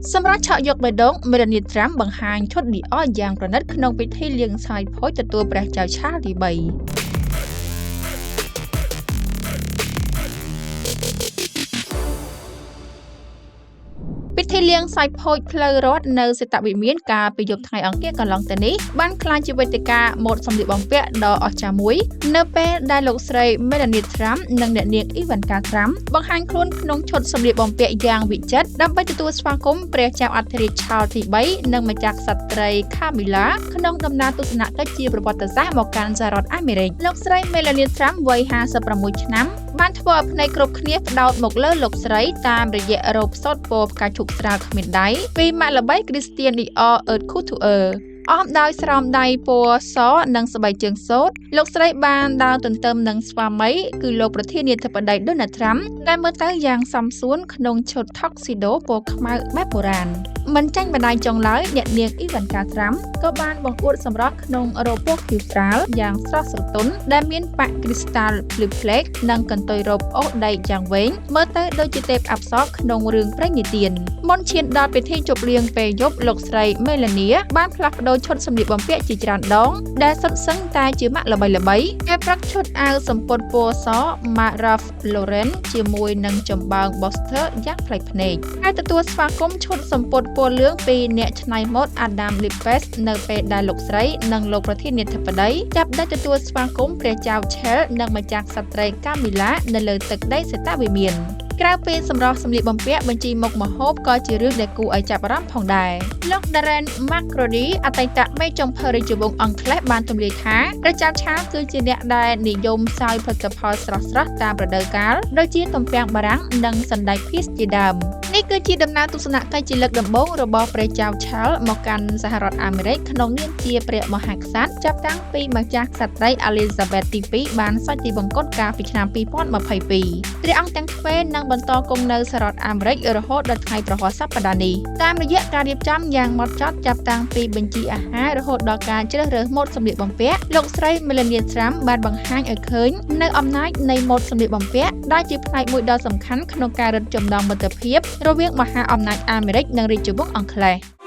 សម្រាប់ឆក់យកបេះដូង Melania Trump បង្ហាញឈុត Dior យ៉ាងប្រណិតក្នុងពិធីលាងសាយភោជទទួលព្រះចៅឆាលទី3 ពិធីលាងសាយភោជផ្លូវរដ្ឋនៅសេតវិមានកាលពីយប់ថ្ងៃអង្គារកន្លងទៅនេះបានក្លាយជាវេទិកាម៉ូដសម្លៀកបំពាក់ដ៏អស្ចារ្យមួយនៅពេលដែលលោកស្រី Melania Trump និងអ្នកនាង Ivanka Trump បង្ហាញខ្លួនក្នុងឈុតសម្លៀកបំពាក់យ៉ាងវិចិត្រដើម្បីទទួលស្វាគមន៍ព្រះចៅអធិរាជឆាលទី3និងម្ចាស់ក្សត្រី Camilla ក្នុងដំណើរទស្សនកិច្ចជាប្រវត្តិសាស្ត្រមកកាន់សហរដ្ឋអាមេរិកលោកស្រី Melania Trump វ័យ56 ឆ្នាំបានធ្វើឲ្យភ្នែកគ្រប់គ្នាផ្ដោតមកលើលោកស្រីតាមរយៈរ៉ូបសូត្រពណ៌ផ្កាឈូកស្រាលគ្មានដៃពីម៉ាកល្បី Christian Dior Haute Couture អមដោយស្រោមដៃពណ៌សនិងស្បែកជើងសូត្រលោកស្រីបានដើរទន្ទឹមនឹងស្វាមីគឺលោកប្រធានាធិបតី Donald Trump ដែលមើលទៅយ៉ាងសមសួនក្នុងឈុត Tuxedo ពណ៌ខ្មៅបែបបុរាណមិនចាញ់ម្ដាយចុងឡើយអ្នកនាង Ivanka Trump ក៏បានបង្អួតសម្រស់ក្នុងរ៉ូបពណ៌ខៀវស្រាលយ៉ាងស្រស់ស្រទន់ដែលមានប៉ាក់គ្រីស្តាល់ភ្លឺផ្លេកនិងកន្ទុយរ៉ូបអូសដែកយ៉ាងវែងមើលទៅដូចជាទេពអប្សរក្នុងរឿងព្រេងនិទានមុនឈានដល់ពិធីជប់លៀងពេលយប់លោកស្រី Melania បានផ្លាស់ប្ដូរឈុតសម្លៀកបំពាក់ជាច្រើនដងដែលសុទ្ធសឹងតែជាម៉ាកល្បីៗគេប្រាក់ឈុតអាវសំពត់ពណ៌ស Marc Ralph Lauren ជាមួយនឹងចំបើង Boster យ៉ាងប្លែកភ្នែកហើយទទួលស្វាគមន៍ឈុតសំពត់ពណ៌លឿងពីអ្នកច្នៃម៉ូដ Adam Lippes នៅពេលដែលលោកស្រីនិងលោកប្រធានាធិបតីចាប់ដៃទទួលស្វាគមន៍ព្រះចៅ Charles និងម្ចាស់ក្សត្រី Camilla នៅលើទឹកដីសេតវិមានក្រៅពីសម្រស់សម្លៀកបំពាក់បញ្ជីមុខម្ហូបក៏ជារឿងដែលគួរឲ្យចាប់អារម្មណ៍ផងដែរលោក Darren McCrody អតីតមេចុងភៅរាជវង្សអង់គ្លេសបានទម្លាយថាព្រះចៅឆាលគឺជាអ្នកដែលនិយមសោយផលិតផលស្រស់ៗតាមរដូវកាលដូចជាទំពាំងបារាំងនិងសណ្តែកភៀសជាដើមនេះគឺជាដំណើរទស្សនកិច្ចជាលើកដំបូងរបស់ព្រះចៅឆាលមកកាន់សហរដ្ឋអាមេរិកក្នុងនាមជាព្រះមហាក្សត្រចាប់តាំងពីម្ចាស់ក្សត្រី Elizabeth ទី2បានសោយទីវង្គតកាលពីឆ្នាំ 2022ព្រះអង្គទាំងទ្វេនឹងបន្តគង់នៅសហរដ្ឋអាមេរិករហូតដល់ថ្ងៃប្រហ័សសប្តាហ៍នេះតាមរយៈការរៀបចំយ៉ាងហ្មត់ចត់ចាប់តាំងពីបញ្ជីអាហាររហូតដល់ការជ្រើសរើសម៉ូដសម្លៀកបំពាក់លោកស្រី Melania Trump បានបង្ហាញឲ្យឃើញនៅអំណាចនៃម៉ូដសម្លៀកបំពាក់ដែលជាផ្នែកមួយដ៏សំខាន់ក្នុងការរឹតចំណងមិត្តភាពរវាងមហាអំណាចអាមេរិកនិងរាជវង្សអង់គ្លេស